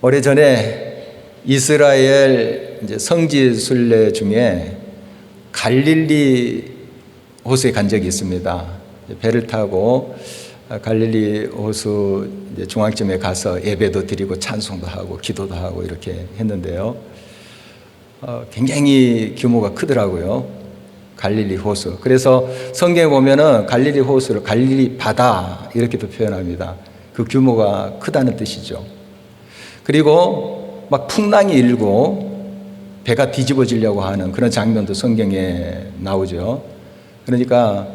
오래전에 이스라엘 이제 성지 순례 중에 갈릴리 호수에 간 적이 있습니다. 배를 타고 갈릴리 호수 중앙점에 가서 예배도 드리고 찬송도 하고 기도도 하고 이렇게 했는데요. 굉장히 규모가 크더라고요. 갈릴리 호수. 그래서 성경에 보면은 갈릴리 호수를 갈릴리 바다 이렇게도 표현합니다. 그 규모가 크다는 뜻이죠. 그리고 막 풍랑이 일고 배가 뒤집어지려고 하는 그런 장면도 성경에 나오죠. 그러니까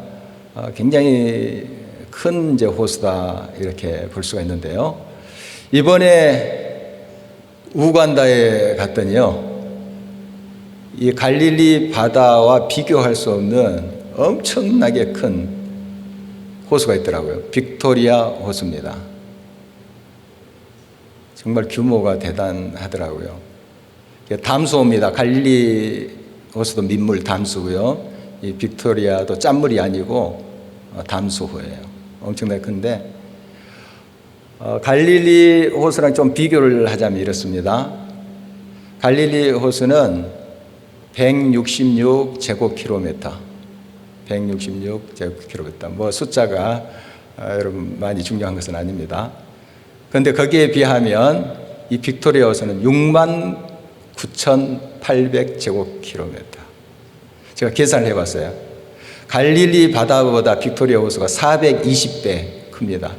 굉장히 큰 이제 호수다 이렇게 볼 수가 있는데요. 이번에 우간다에 갔더니요, 이 갈릴리 바다와 비교할 수 없는 엄청나게 큰 호수가 있더라고요. 빅토리아 호수입니다. 정말 규모가 대단하더라고요. 담수호입니다. 갈릴리 호수도 민물 담수고요. 이 빅토리아도 짠물이 아니고 담수호예요. 엄청나게 큰데 갈릴리 호수랑 좀 비교를 하자면 이렇습니다. 갈릴리 호수는 166제곱킬로미터, 166제곱킬로미터. 뭐 숫자가 여러분 많이 중요한 것은 아닙니다. 그런데 거기에 비하면 이 빅토리아 호수는 69,800제곱킬로미터. 제가 계산을 해봤어요. 갈릴리 바다보다 빅토리아 호수가 420배 큽니다.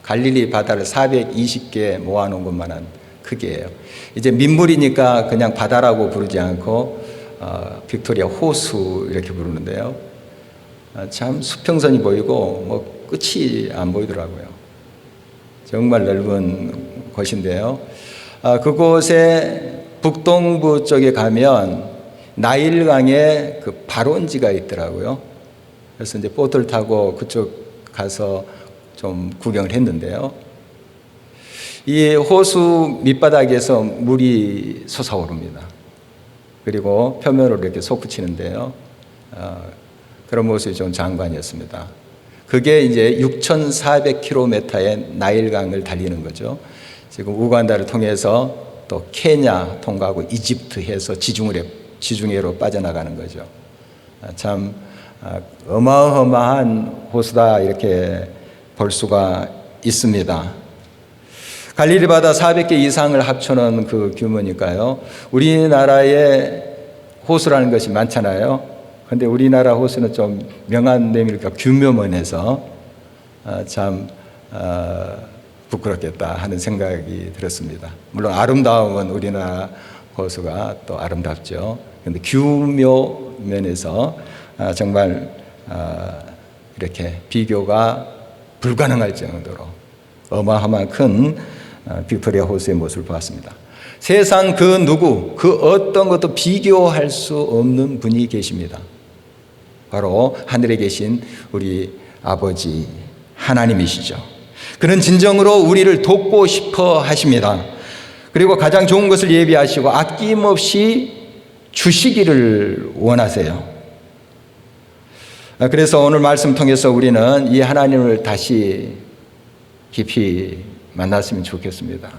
갈릴리 바다를 420개 모아놓은 것만한 크기예요. 이제 민물이니까 그냥 바다라고 부르지 않고 빅토리아 호수 이렇게 부르는데요. 참 수평선이 보이고 뭐 끝이 안 보이더라고요. 정말 넓은 곳인데요. 그곳에 북동부 쪽에 가면 나일강에 그 발원지가 있더라고요. 그래서 이제 보트를 타고 그쪽 가서 좀 구경을 했는데요. 이 호수 밑바닥에서 물이 솟아오릅니다. 그리고 표면으로 이렇게 솟구치는데요. 그런 모습이 좀 장관이었습니다. 그게 이제 6,400km의 나일강을 달리는 거죠. 지금 우간다를 통해서 또 케냐 통과하고 이집트 해서 지중해로 빠져나가는 거죠. 참 어마어마한 호수다 이렇게 볼 수가 있습니다. 갈릴리 바다 400개 이상을 합쳐놓은 그 규모니까요. 우리나라에 호수라는 것이 많잖아요. 그런데 우리나라 호수는 좀 명한 내밀까 규모면에서 참 부끄럽겠다 하는 생각이 들었습니다. 물론 아름다움은 우리나라 호수가 또 아름답죠. 그런데 규모 면에서 정말 이렇게 비교가 불가능할 정도로 어마어마한 큰 빅토리아 호수의 모습을 보았습니다. 세상 그 누구, 그 어떤 것도 비교할 수 없는 분이 계십니다. 바로 하늘에 계신 우리 아버지 하나님이시죠. 그는 진정으로 우리를 돕고 싶어 하십니다. 그리고 가장 좋은 것을 예비하시고 아낌없이 주시기를 원하세요. 그래서 오늘 말씀 통해서 우리는 이 하나님을 다시 깊이 만났으면 좋겠습니다.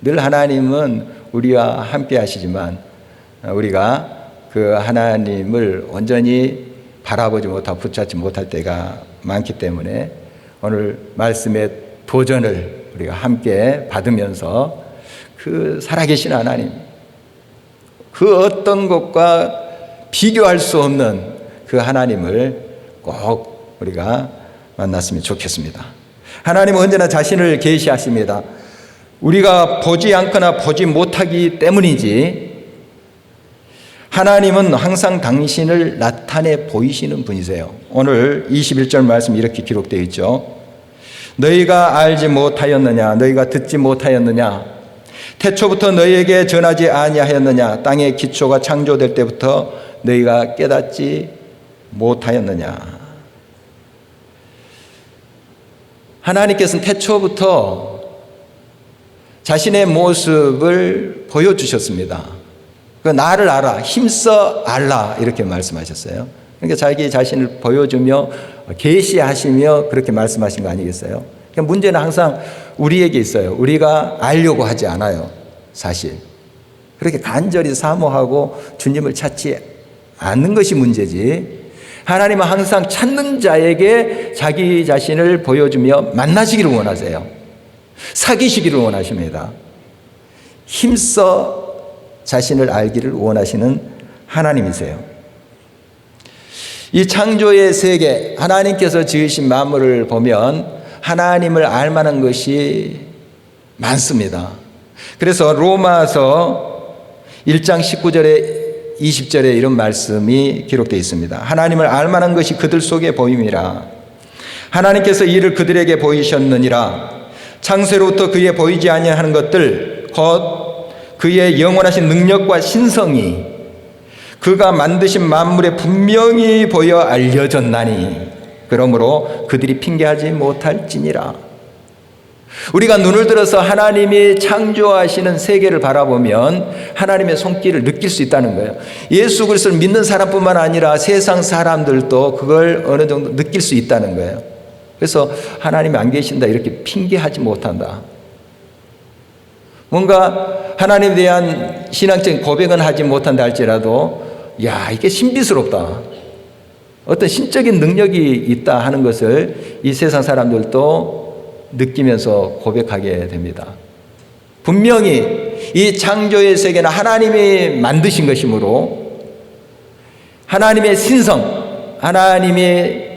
늘 하나님은 우리와 함께 하시지만 우리가 그 하나님을 온전히 바라보지 못하고 붙잡지 못할 때가 많기 때문에 오늘 말씀의 도전을 우리가 함께 받으면서 그 살아계신 하나님, 그 어떤 것과 비교할 수 없는 그 하나님을 꼭 우리가 만났으면 좋겠습니다. 하나님은 언제나 자신을 계시하십니다. 우리가 보지 않거나 보지 못하기 때문이지 하나님은 항상 당신을 나타내 보이시는 분이세요. 오늘 21절 말씀 이렇게 기록되어 있죠. 너희가 알지 못하였느냐, 너희가 듣지 못하였느냐, 태초부터 너희에게 전하지 아니하였느냐, 땅의 기초가 창조될 때부터 너희가 깨닫지 못하였느냐. 하나님께서는 태초부터 자신의 모습을 보여주셨습니다. 나를 알아, 힘써 알라 이렇게 말씀하셨어요. 그러니까 자기 자신을 보여주며 계시하시며 그렇게 말씀하신 거 아니겠어요? 그러니까 문제는 항상 우리에게 있어요. 우리가 알려고 하지 않아요. 사실. 그렇게 간절히 사모하고 주님을 찾지 않는 것이 문제지, 하나님은 항상 찾는 자에게 자기 자신을 보여주며 만나시기를 원하세요. 사귀시기를 원하십니다. 힘써 자신을 알기를 원하시는 하나님이세요. 이 창조의 세계, 하나님께서 지으신 만물을 보면 하나님을 알만한 것이 많습니다. 그래서 로마서 1장 19절에 20절에 이런 말씀이 기록되어 있습니다. 하나님을 알만한 것이 그들 속에 보임이라. 하나님께서 이를 그들에게 보이셨느니라. 창세로부터 그에 보이지 아니하는 것들 곧 그의 영원하신 능력과 신성이 그가 만드신 만물에 분명히 보여 알려졌나니 그러므로 그들이 핑계하지 못할지니라. 우리가 눈을 들어서 하나님이 창조하시는 세계를 바라보면 하나님의 손길을 느낄 수 있다는 거예요. 예수 그리스도를 믿는 사람뿐만 아니라 세상 사람들도 그걸 어느 정도 느낄 수 있다는 거예요. 그래서 하나님이 안 계신다 이렇게 핑계하지 못한다. 뭔가 하나님에 대한 신앙적인 고백은 하지 못한다 할지라도 야, 이게 신비스럽다, 어떤 신적인 능력이 있다 하는 것을 이 세상 사람들도 느끼면서 고백하게 됩니다. 분명히 이 창조의 세계는 하나님이 만드신 것이므로 하나님의 신성, 하나님이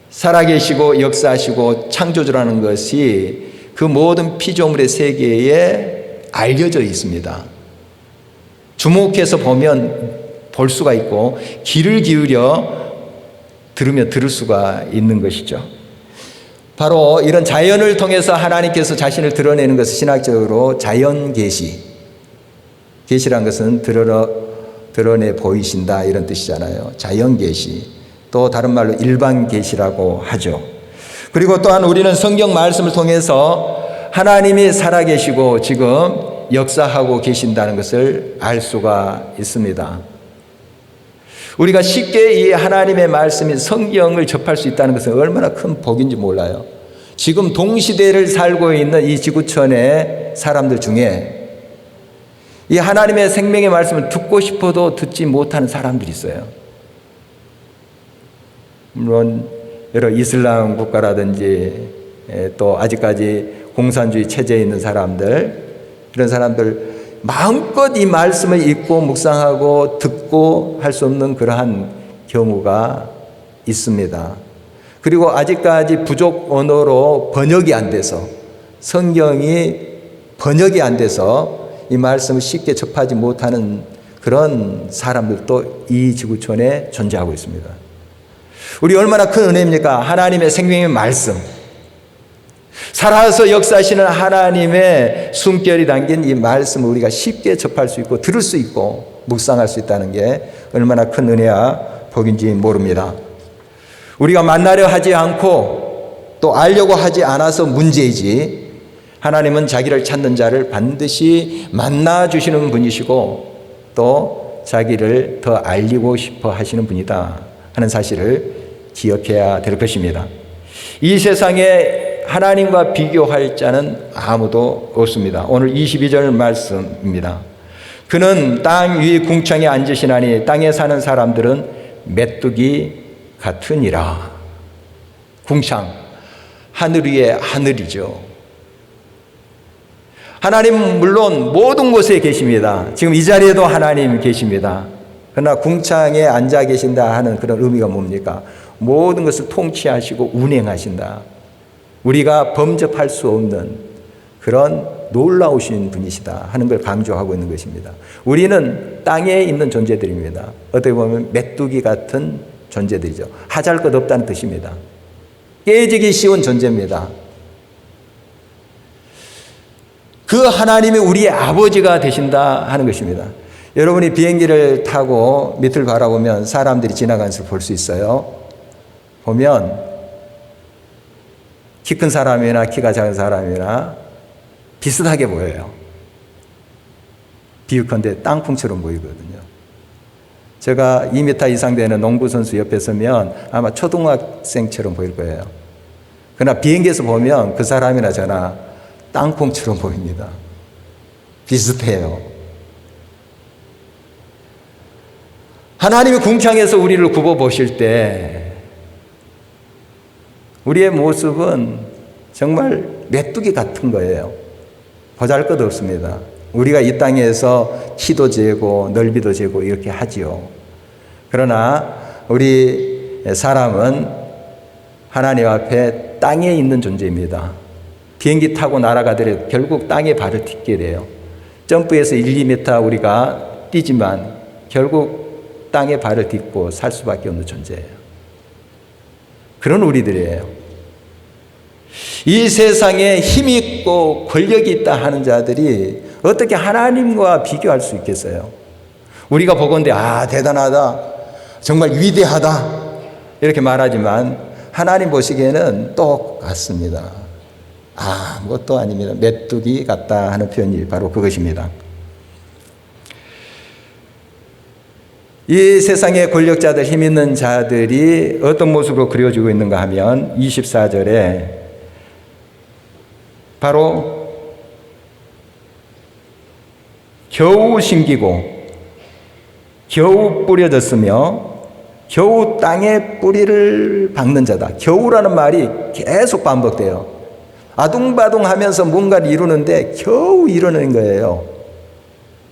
살아계시고 역사하시고 창조주라는 것이 그 모든 피조물의 세계에 알려져 있습니다. 주목해서 보면 볼 수가 있고 귀를 기울여 들으면 들을 수가 있는 것이죠. 바로 이런 자연을 통해서 하나님께서 자신을 드러내는 것을 신학적으로 자연계시, 계시란 것은 드러내 보이신다 이런 뜻이잖아요. 자연계시, 또 다른 말로 일반계시라고 하죠. 그리고 또한 우리는 성경 말씀을 통해서 하나님이 살아계시고 지금 역사하고 계신다는 것을 알 수가 있습니다. 우리가 쉽게 이 하나님의 말씀인 성경을 접할 수 있다는 것은 얼마나 큰 복인지 몰라요. 지금 동시대를 살고 있는 이 지구촌의 사람들 중에 이 하나님의 생명의 말씀을 듣고 싶어도 듣지 못하는 사람들이 있어요. 물론 여러 이슬람 국가라든지 또 아직까지 공산주의 체제에 있는 사람들, 이런 사람들 마음껏 이 말씀을 읽고 묵상하고 듣고 할 수 없는 그러한 경우가 있습니다. 그리고 아직까지 부족 언어로 번역이 안 돼서, 성경이 번역이 안 돼서 이 말씀을 쉽게 접하지 못하는 그런 사람들도 이 지구촌에 존재하고 있습니다. 우리 얼마나 큰 은혜입니까? 하나님의 생명의 말씀, 살아서 역사하시는 하나님의 숨결이 담긴 이 말씀을 우리가 쉽게 접할 수 있고 들을 수 있고 묵상할 수 있다는 게 얼마나 큰 은혜야 복인지 모릅니다. 우리가 만나려 하지 않고 또 알려고 하지 않아서 문제이지, 하나님은 자기를 찾는 자를 반드시 만나 주시는 분이시고 또 자기를 더 알리고 싶어 하시는 분이다 하는 사실을 기억해야 될 것입니다. 이 세상에 하나님과 비교할 자는 아무도 없습니다. 오늘 22절 말씀입니다. 그는 땅 위 궁창에 앉으시나니 땅에 사는 사람들은 메뚜기 같으니라. 궁창, 하늘 위에 하늘이죠. 하나님 물론 모든 곳에 계십니다. 지금 이 자리에도 하나님 계십니다. 그러나 궁창에 앉아 계신다 하는 그런 의미가 뭡니까? 모든 것을 통치하시고 운행하신다. 우리가 범접할 수 없는 그런 놀라우신 분이시다 하는 걸 강조하고 있는 것입니다. 우리는 땅에 있는 존재들입니다. 어떻게 보면 메뚜기 같은 존재들이죠. 하잘 것 없다는 뜻입니다. 깨지기 쉬운 존재입니다. 그 하나님이 우리의 아버지가 되신다 하는 것입니다. 여러분이 비행기를 타고 밑을 바라보면 사람들이 지나가는 것을 볼 수 있어요. 보면 키 큰 사람이나 키가 작은 사람이나 비슷하게 보여요. 비유컨대 땅콩처럼 보이거든요. 제가 2m 이상 되는 농구선수 옆에 서면 아마 초등학생처럼 보일 거예요. 그러나 비행기에서 보면 그 사람이나 저나 땅콩처럼 보입니다. 비슷해요. 하나님이 궁창에서 우리를 굽어보실 때 우리의 모습은 정말 메뚜기 같은 거예요. 보잘것없습니다. 우리가 이 땅에서 키도 재고 넓이도 재고 이렇게 하지요. 그러나 우리 사람은 하나님 앞에 땅에 있는 존재입니다. 비행기 타고 날아가더라도 결국 땅에 발을 딛게 돼요. 점프해서 1, 2m 우리가 뛰지만 결국 땅에 발을 딛고 살 수밖에 없는 존재예요. 그런 우리들이에요. 이 세상에 힘이 있고 권력이 있다 하는 자들이 어떻게 하나님과 비교할 수 있겠어요? 우리가 보건대 대단하다, 정말 위대하다 이렇게 말하지만 하나님 보시기에는 똑같습니다. 아무것도 아닙니다. 메뚜기 같다 하는 표현이 바로 그것입니다. 이 세상의 권력자들, 힘 있는 자들이 어떤 모습으로 그려지고 있는가 하면 24절에 바로 겨우 심기고 겨우 뿌려졌으며 겨우 땅에 뿌리를 박는 자다. 겨우라는 말이 계속 반복돼요. 아둥바둥하면서 뭔가를 이루는데 겨우 이루는 거예요.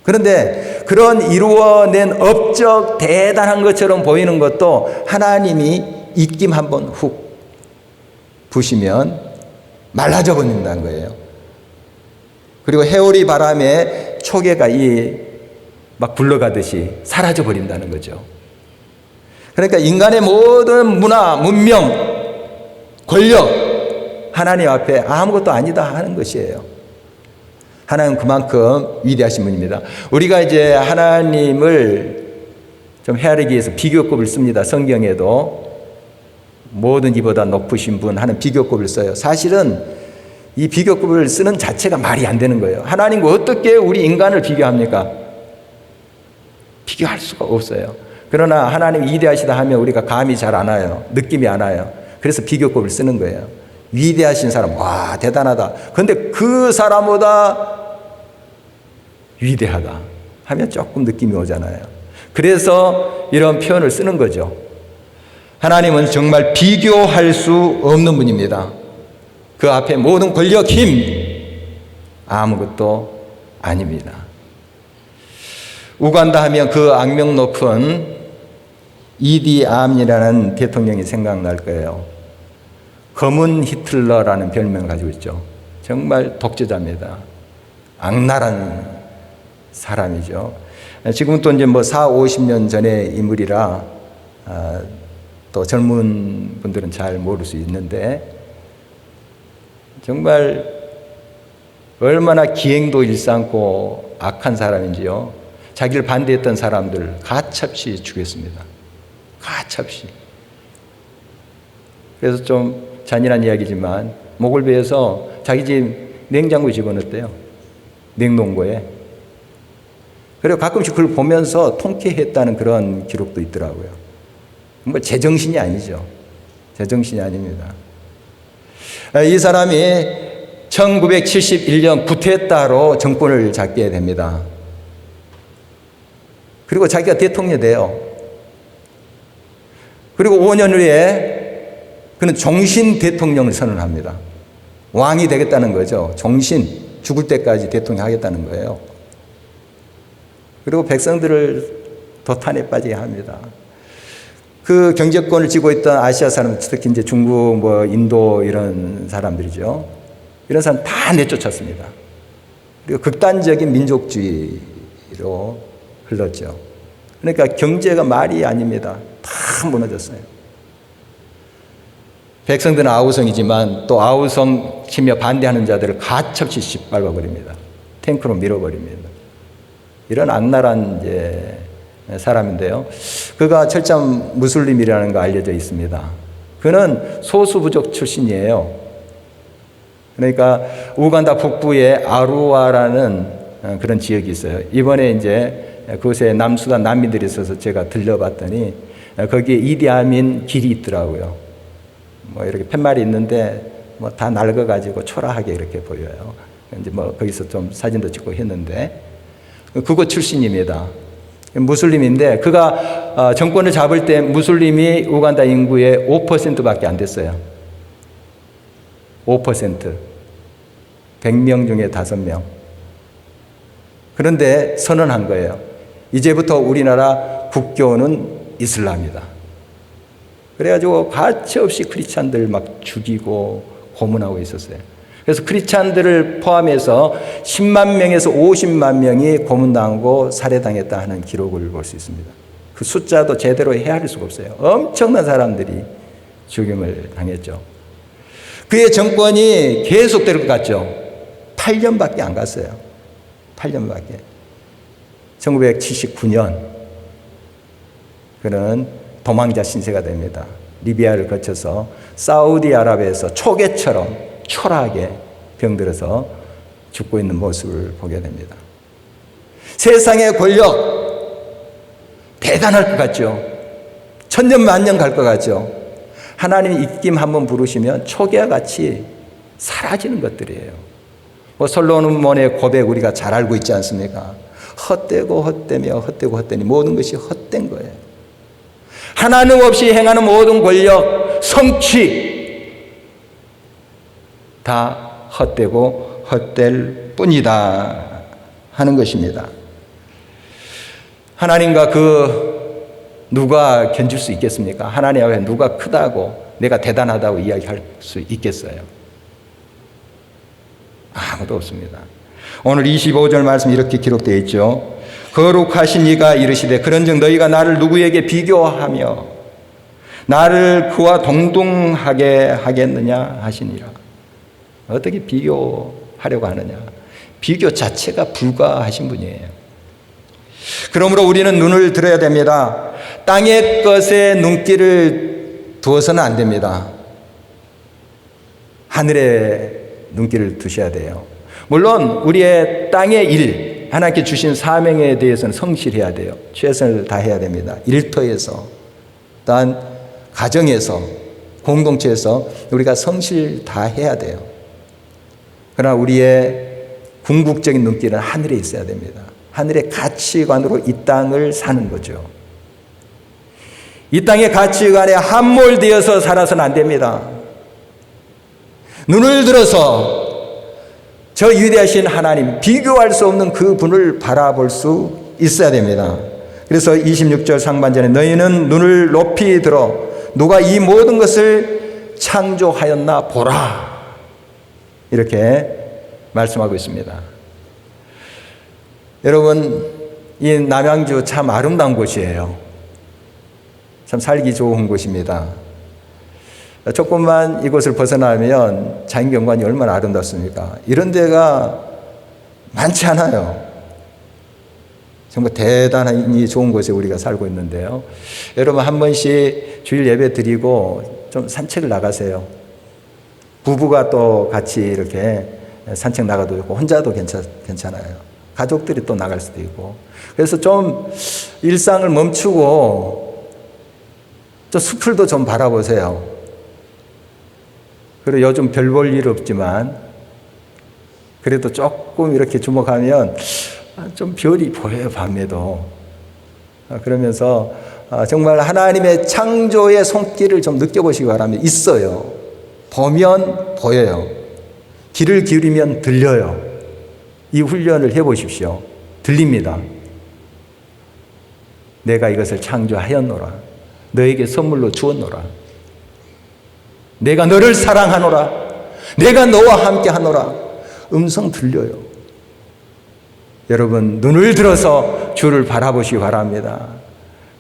그런데 그런 이루어낸 업적 대단한 것처럼 보이는 것도 하나님이 입김 한번 훅 부시면 말라져 버린다는 거예요. 그리고 해오리 바람에 초계가 막 굴러가듯이 사라져 버린다는 거죠. 그러니까 인간의 모든 문화, 문명, 권력, 하나님 앞에 아무것도 아니다 하는 것이에요. 하나님은 그만큼 위대하신 분입니다. 우리가 이제 하나님을 좀 헤아리기 위해서 비교급을 씁니다. 성경에도 모든 이보다 높으신 분 하는 비교급을 써요. 사실은 이 비교급을 쓰는 자체가 말이 안 되는 거예요. 하나님과 어떻게 우리 인간을 비교합니까? 비교할 수가 없어요. 그러나 하나님이 위대하시다 하면 우리가 감이 잘 안 와요. 느낌이 안 와요. 그래서 비교급을 쓰는 거예요. 위대하신 사람, 와 대단하다. 그런데 그 사람보다 위대하다 하면 조금 느낌이 오잖아요. 그래서 이런 표현을 쓰는 거죠. 하나님은 정말 비교할 수 없는 분입니다. 그 앞에 모든 권력, 힘 아무것도 아닙니다. 우간다 하면 그 악명 높은 이디 아민이라는 대통령이 생각날 거예요. 검은 히틀러라는 별명을 가지고 있죠. 정말 독재자입니다. 악랄한 사람이죠. 지금 또 이제 4, 50년 전의 인물이라 또 젊은 분들은 잘 모를 수 있는데 정말 얼마나 기행도 일삼고 악한 사람인지요. 자기를 반대했던 사람들 가차없이 죽였습니다. 가차없이. 그래서 좀 잔인한 이야기지만 목을 베어서 자기 집 냉장고에 집어넣었대요. 냉동고에. 그리고 가끔씩 그걸 보면서 통쾌했다는 그런 기록도 있더라고요. 뭐 제정신이 아니죠. 제정신이 아닙니다. 이 사람이 1971년 쿠데타로 정권을 잡게 됩니다. 그리고 자기가 대통령이 돼요. 그리고 5년 후에 그는 종신 대통령을 선언합니다. 왕이 되겠다는 거죠. 종신, 죽을 때까지 대통령 하겠다는 거예요. 그리고 백성들을 도탄에 빠지게 합니다. 그 경제권을 쥐고 있던 아시아 사람, 특히 이제 중국, 인도 이런 사람들이죠. 이런 사람 다 내쫓았습니다. 그리고 극단적인 민족주의로 흘렀죠. 그러니까 경제가 말이 아닙니다. 다 무너졌어요. 백성들은 아우성이지만 또 아우성 치며 반대하는 자들을 가차없이 짓밟아버립니다. 탱크로 밀어버립니다. 이런 악랄한 이제 사람인데요. 그가 철저한 무슬림이라는 거 알려져 있습니다. 그는 소수부족 출신이에요. 그러니까 우간다 북부에 아루아라는 그런 지역이 있어요. 이번에 이제 그곳에 남수단 난민들이 있어서 제가 들려봤더니 거기에 이디아민 길이 있더라고요. 이렇게 팻말이 있는데 다 낡아가지고 초라하게 이렇게 보여요. 이제 뭐 거기서 좀 사진도 찍고 했는데 그곳 출신입니다. 무슬림인데 그가 정권을 잡을 때 무슬림이 우간다 인구의 5%밖에 안 됐어요. 5%. 100명 중에 5명. 그런데 선언한 거예요. 이제부터 우리나라 국교는 이슬람이다. 그래가지고 가차없이 크리스찬들 막 죽이고 고문하고 있었어요. 그래서 크리스찬들을 포함해서 10만 명에서 50만 명이 고문당하고 살해당했다 하는 기록을 볼 수 있습니다. 그 숫자도 제대로 헤아릴 수가 없어요. 엄청난 사람들이 죽임을 당했죠. 그의 정권이 계속될 것 같죠. 8년밖에 안 갔어요. 8년밖에. 1979년 그는 도망자 신세가 됩니다. 리비아를 거쳐서 사우디아라비아에서 초계처럼 초라하게 병들어서 죽고 있는 모습을 보게 됩니다. 세상의 권력 대단할 것 같죠. 천년만년 갈 것 같죠. 하나님이 입김 한번 부르시면 초계와 같이 사라지는 것들이에요. 뭐 솔로몬의 고백 우리가 잘 알고 있지 않습니까? 헛되고 헛되며 헛되고 헛되니 모든 것이 헛된 거예요. 하나님 없이 행하는 모든 권력, 성취 다 헛되고 헛될 뿐이다 하는 것입니다. 하나님과 누가 견줄 수 있겠습니까? 하나님 앞에 누가 크다고 내가 대단하다고 이야기할 수 있겠어요? 아무도 없습니다. 오늘 25절 말씀 이렇게 기록되어 있죠. 거룩하신 이가 이르시되 그런즉 너희가 나를 누구에게 비교하며 나를 그와 동등하게 하겠느냐 하시니라. 어떻게 비교하려고 하느냐. 비교 자체가 불가하신 분이에요. 그러므로 우리는 눈을 들어야 됩니다. 땅의 것에 눈길을 두어서는 안 됩니다. 하늘에 눈길을 두셔야 돼요. 물론 우리의 땅의 일, 하나님께 주신 사명에 대해서는 성실해야 돼요. 최선을 다해야 됩니다. 일터에서, 또한 가정에서, 공동체에서 우리가 성실 다해야 돼요. 그러나 우리의 궁극적인 눈길은 하늘에 있어야 됩니다. 하늘의 가치관으로 이 땅을 사는 거죠. 이 땅의 가치관에 함몰되어서 살아서는 안 됩니다. 눈을 들어서 저 위대하신 하나님, 비교할 수 없는 그 분을 바라볼 수 있어야 됩니다. 그래서 26절 상반절에 너희는 눈을 높이 들어 누가 이 모든 것을 창조하였나 보라. 이렇게 말씀하고 있습니다. 여러분, 이 남양주 참 아름다운 곳이에요. 참 살기 좋은 곳입니다. 조금만 이곳을 벗어나면 자연경관이 얼마나 아름답습니까? 이런 데가 많지 않아요. 정말 대단히 좋은 곳에 우리가 살고 있는데요. 여러분 한 번씩 주일 예배 드리고 좀 산책을 나가세요. 부부가 또 같이 이렇게 산책 나가도 있고 혼자도 괜찮아요. 가족들이 또 나갈 수도 있고. 그래서 좀 일상을 멈추고 저 숲을도 좀 바라보세요. 그리고 요즘 별 볼 일 없지만 그래도 조금 이렇게 주목하면 좀 별이 보여요, 밤에도. 그러면서 정말 하나님의 창조의 손길을 좀 느껴보시기 바랍니다. 있어요. 보면 보여요. 귀를 기울이면 들려요. 이 훈련을 해보십시오. 들립니다. 내가 이것을 창조하였노라. 너에게 선물로 주었노라. 내가 너를 사랑하노라. 내가 너와 함께 하노라. 음성 들려요. 여러분 눈을 들어서 주를 바라보시기 바랍니다.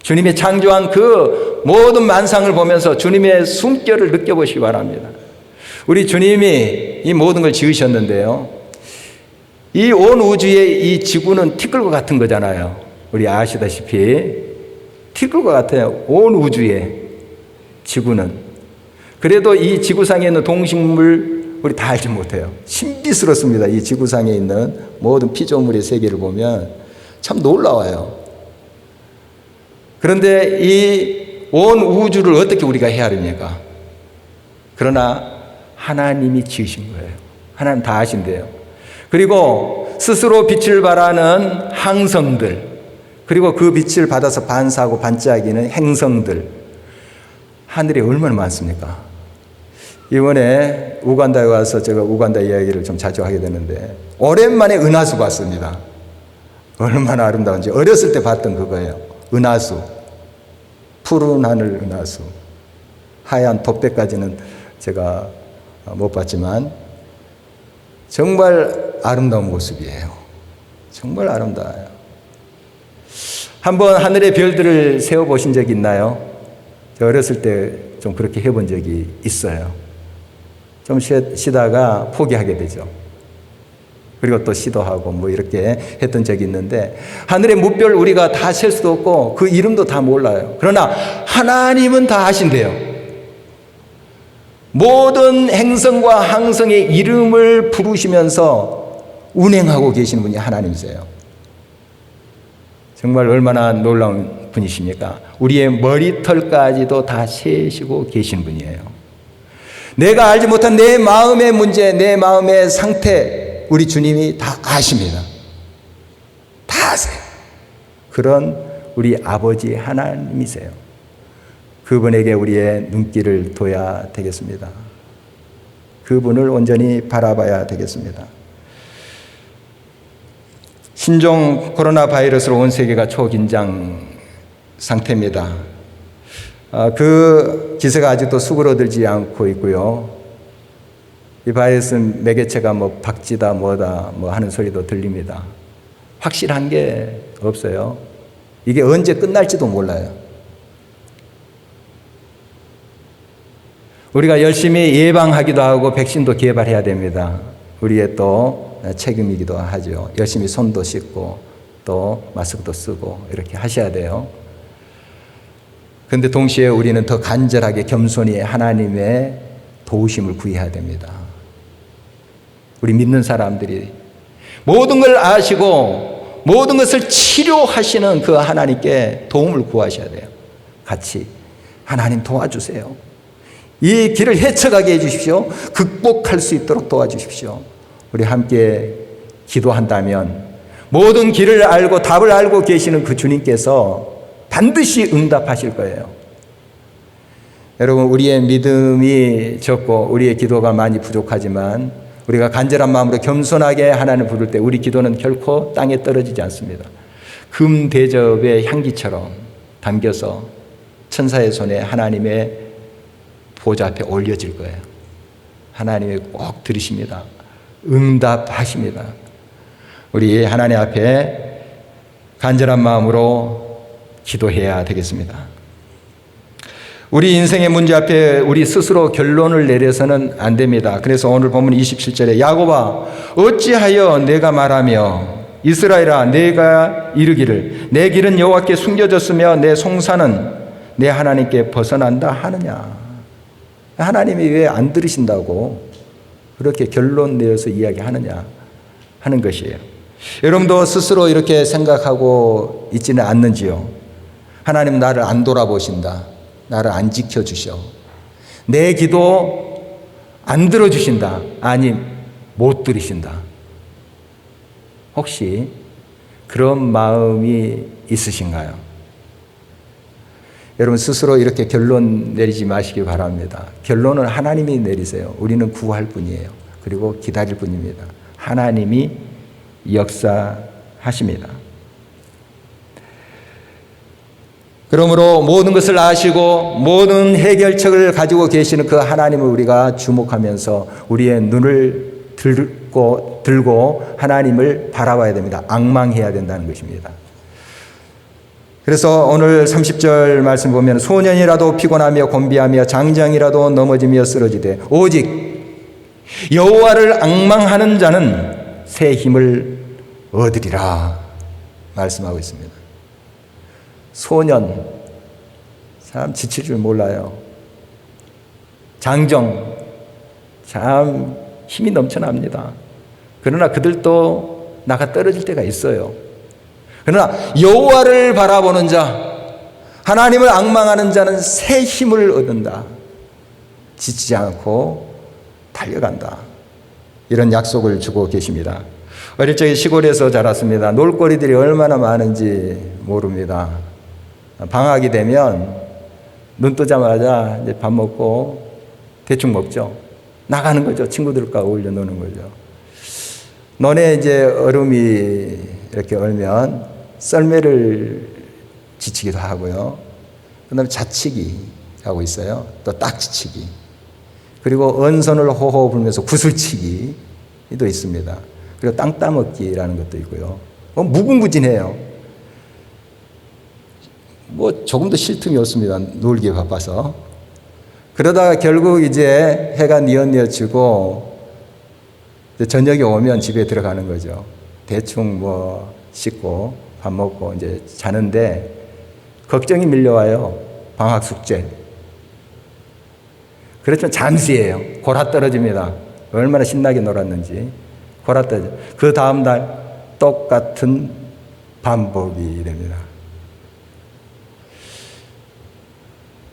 주님이 창조한 그 모든 만상을 보면서 주님의 숨결을 느껴보시기 바랍니다. 우리 주님이 이 모든 걸 지으셨는데요. 이 온 우주의 이 지구는 티끌과 같은 거잖아요. 우리 아시다시피 티끌과 같아요. 온 우주의 지구는. 그래도 이 지구상에 있는 동식물 우리 다 알지 못해요. 신비스럽습니다. 이 지구상에 있는 모든 피조물의 세계를 보면 참 놀라워요. 그런데 이 온 우주를 어떻게 우리가 헤아립니까? 그러나 하나님이 지으신 거예요. 하나님 다 아신대요. 그리고 스스로 빛을 발하는 항성들, 그리고 그 빛을 받아서 반사하고 반짝이는 행성들, 하늘에 얼마나 많습니까? 이번에 우간다에 와서 제가 우간다 이야기를 좀 자주 하게 되는데 오랜만에 은하수 봤습니다. 얼마나 아름다운지. 어렸을 때 봤던 그거예요. 은하수, 푸른 하늘 은하수. 하얀 돛배까지는 제가 못 봤지만 정말 아름다운 모습이에요. 정말 아름다워요. 한번 하늘의 별들을 세어보신 적이 있나요? 저 어렸을 때 좀 그렇게 해본 적이 있어요. 좀 쉬다가 포기하게 되죠. 그리고 또 시도하고 뭐 이렇게 했던 적이 있는데 하늘의 무별 우리가 다 셀 수도 없고 그 이름도 다 몰라요. 그러나 하나님은 다 아신대요. 모든 행성과 항성의 이름을 부르시면서 운행하고 계시는 분이 하나님이세요. 정말 얼마나 놀라운 분이십니까? 우리의 머리털까지도 다 세시고 계신 분이에요. 내가 알지 못한 내 마음의 문제, 내 마음의 상태, 우리 주님이 다 아십니다. 다 아세요. 그런 우리 아버지 하나님이세요. 그분에게 우리의 눈길을 둬야 되겠습니다. 그분을 온전히 바라봐야 되겠습니다. 신종 코로나 바이러스로 온 세계가 초긴장 상태입니다. 그 기세가 아직도 수그러들지 않고 있고요. 이 바이러스 매개체가 뭐 박쥐다 뭐다 뭐 하는 소리도 들립니다. 확실한 게 없어요. 이게 언제 끝날지도 몰라요. 우리가 열심히 예방하기도 하고 백신도 개발해야 됩니다. 우리의 또 책임이기도 하죠. 열심히 손도 씻고 또 마스크도 쓰고 이렇게 하셔야 돼요. 그런데 동시에 우리는 더 간절하게 겸손히 하나님의 도우심을 구해야 됩니다. 우리 믿는 사람들이 모든 걸 아시고 모든 것을 치료하시는 그 하나님께 도움을 구하셔야 돼요. 같이 하나님 도와주세요. 이 길을 헤쳐가게 해주십시오. 극복할 수 있도록 도와주십시오. 우리 함께 기도한다면 모든 길을 알고 답을 알고 계시는 그 주님께서 반드시 응답하실 거예요. 여러분, 우리의 믿음이 적고 우리의 기도가 많이 부족하지만 우리가 간절한 마음으로 겸손하게 하나님을 부를 때 우리 기도는 결코 땅에 떨어지지 않습니다. 금 대접의 향기처럼 담겨서 천사의 손에 하나님의 보좌 앞에 올려질 거예요. 하나님이 꼭 들으십니다. 응답하십니다. 우리 하나님 앞에 간절한 마음으로 기도해야 되겠습니다. 우리 인생의 문제 앞에 우리 스스로 결론을 내려서는 안 됩니다. 그래서 오늘 본문 27절에 야곱아 어찌하여 내가 말하며 이스라엘아 내가 이르기를 내 길은 여호와께 숨겨졌으며 내 송사는 내 하나님께 벗어난다 하느냐. 하나님이 왜 안 들으신다고 그렇게 결론 내어서 이야기하느냐 하는 것이에요. 여러분도 스스로 이렇게 생각하고 있지는 않는지요? 하나님 나를 안 돌아보신다. 나를 안 지켜주셔. 내 기도 안 들어주신다. 아니 못 들으신다. 혹시 그런 마음이 있으신가요? 여러분 스스로 이렇게 결론 내리지 마시기 바랍니다. 결론은 하나님이 내리세요. 우리는 구할 뿐이에요. 그리고 기다릴 뿐입니다. 하나님이 역사하십니다. 그러므로 모든 것을 아시고 모든 해결책을 가지고 계시는 그 하나님을 우리가 주목하면서 우리의 눈을 들고 하나님을 바라봐야 됩니다. 앙망해야 된다는 것입니다. 그래서 오늘 30절 말씀 보면 소년이라도 피곤하며 곤비하며 장장이라도 넘어지며 쓰러지되 오직 여호와를 앙망하는 자는 새 힘을 얻으리라 말씀하고 있습니다. 소년 참 지칠 줄 몰라요. 장정 참 힘이 넘쳐납니다. 그러나 그들도 나가 떨어질 때가 있어요. 그러나 여호와를 바라보는 자, 하나님을 앙망하는 자는 새 힘을 얻는다. 지치지 않고 달려간다. 이런 약속을 주고 계십니다. 어릴 적에 시골에서 자랐습니다. 놀거리들이 얼마나 많은지 모릅니다. 방학이 되면 눈 뜨자마자 이제 밥 먹고 대충 먹죠. 나가는 거죠. 친구들과 어울려 노는 거죠. 논에 이제 얼음이 이렇게 얼면 썰매를 지치기도 하고요. 그 다음에 자치기 하고 있어요. 또 딱지치기. 그리고 언선을 호호 불면서 구슬치기도 있습니다. 그리고 땅 따먹기라는 것도 있고요. 무궁무진해요. 조금도 쉴 틈이 없습니다. 놀기에 바빠서. 그러다가 결국 이제 해가 뉘엿뉘엿지고 저녁이 오면 집에 들어가는 거죠. 대충 씻고 밥 먹고 이제 자는데 걱정이 밀려와요. 방학 숙제. 그렇지만 잠시예요. 골아 떨어집니다. 얼마나 신나게 놀았는지. 골아 떨어져. 그 다음 날 똑같은 반복이 됩니다.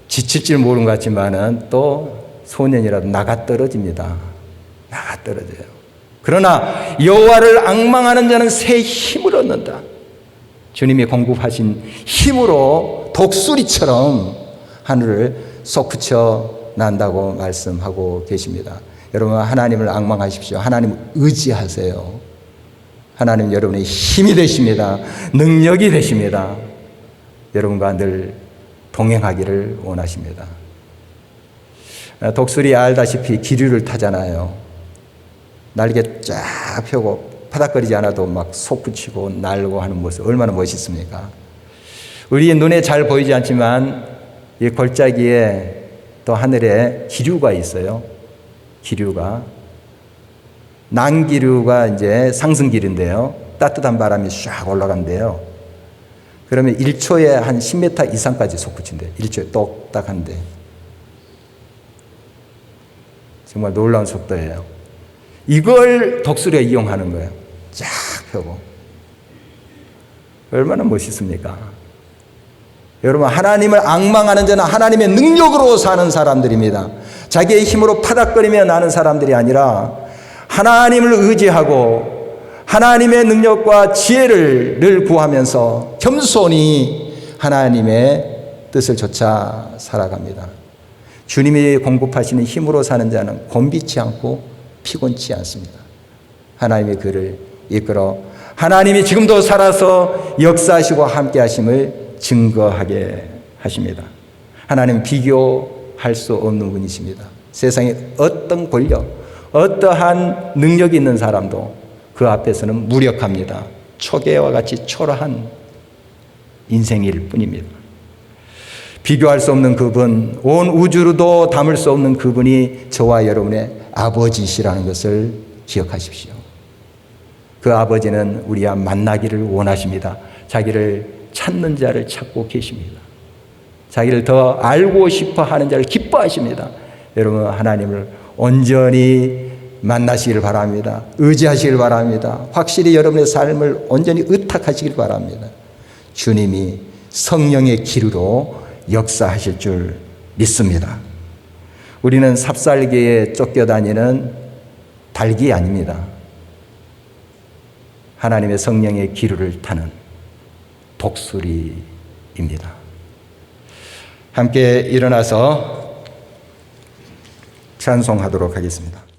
지칠 줄 모르는 것 같지만은 또 소년이라도 나가 떨어집니다. 나가 떨어져요. 그러나 여호와를 앙망하는 자는 새 힘을 얻는다. 주님이 공급하신 힘으로 독수리처럼 하늘을 솟구쳐 난다고 말씀하고 계십니다. 여러분, 하나님을 앙망하십시오. 하나님 의지하세요. 하나님 여러분의 힘이 되십니다. 능력이 되십니다. 여러분과 늘 동행하기를 원하십니다. 독수리 알다시피 기류를 타잖아요. 날개 쫙 펴고 파닥거리지 않아도 막 솟구치고 날고 하는 모습 얼마나 멋있습니까? 우리 눈에 잘 보이지 않지만 이 골짜기에 또 하늘에 기류가 있어요. 기류가. 난기류가 이제 상승기류인데요. 따뜻한 바람이 쫙 올라간대요. 그러면 1초에 한 10m 이상까지 솟구친대. 1초에 똑딱한데. 정말 놀라운 속도예요. 이걸 독수리가 이용하는 거예요. 쫙 펴고. 얼마나 멋있습니까? 여러분, 하나님을 앙망하는 자는 하나님의 능력으로 사는 사람들입니다. 자기의 힘으로 파닥거리며 나는 사람들이 아니라 하나님을 의지하고 하나님의 능력과 지혜를 늘 구하면서 겸손히 하나님의 뜻을 좇아 살아갑니다. 주님이 공급하시는 힘으로 사는 자는 곤비치 않고 피곤치 않습니다. 하나님의 그를 이끌어 하나님이 지금도 살아서 역사하시고 함께 하심을 증거하게 하십니다. 하나님은 비교할 수 없는 분이십니다. 세상에 어떤 권력, 어떠한 능력이 있는 사람도 그 앞에서는 무력합니다. 초계와 같이 초라한 인생일 뿐입니다. 비교할 수 없는 그분, 온 우주로도 담을 수 없는 그분이 저와 여러분의 아버지시라는 것을 기억하십시오. 그 아버지는 우리와 만나기를 원하십니다. 자기를 찾는 자를 찾고 계십니다. 자기를 더 알고 싶어 하는 자를 기뻐하십니다. 여러분, 하나님을 온전히 만나시길 바랍니다. 의지하시길 바랍니다. 확실히 여러분의 삶을 온전히 의탁하시길 바랍니다. 주님이 성령의 기류로 역사하실 줄 믿습니다. 우리는 삽살개에 쫓겨다니는 닭이 아닙니다. 하나님의 성령의 기류를 타는 독수리입니다. 함께 일어나서 찬송하도록 하겠습니다.